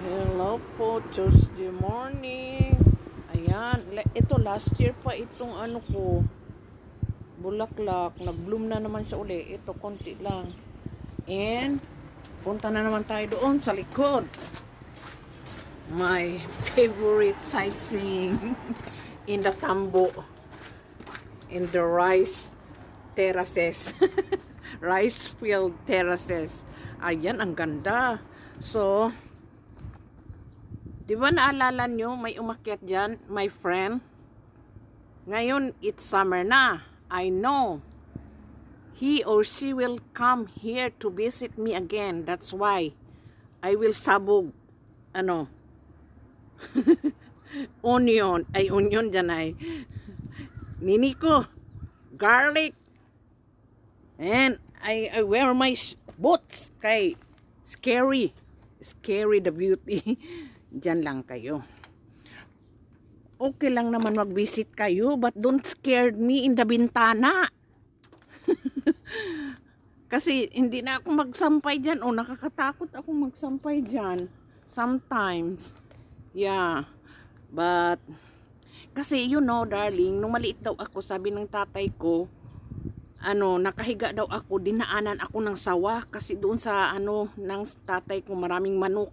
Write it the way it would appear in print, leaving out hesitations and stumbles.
Hello po, Tuesday morning. Ayan, ito last year pa itong ano ko, bulaklak. Nag-bloom na naman siya uli. Ito, konti lang. And, punta na naman tayo doon sa likod. My favorite sightseeing in the tambo. In the rice terraces. Rice field terraces. Ayan, ang ganda. So, di ba naalala nyo, may umakyat dyan, my friend? Ngayon, it's summer na. I know. He or she will come here to visit me again. That's why I will sabog, onion. Ay, onion dyan ay. Niniko, garlic. And I wear my boots kay Scary the beauty. Diyan lang kayo. Okay lang naman mag-visit kayo, but don't scared me in the bintana. Kasi hindi na ako magsampay dyan. O, nakakatakot ako magsampay dyan. Sometimes. Yeah. But, kasi you know, darling, nung maliit daw ako, sabi ng tatay ko, nakahiga daw ako, dinaanan ako ng sawa. Kasi doon sa, ng tatay ko, maraming manok.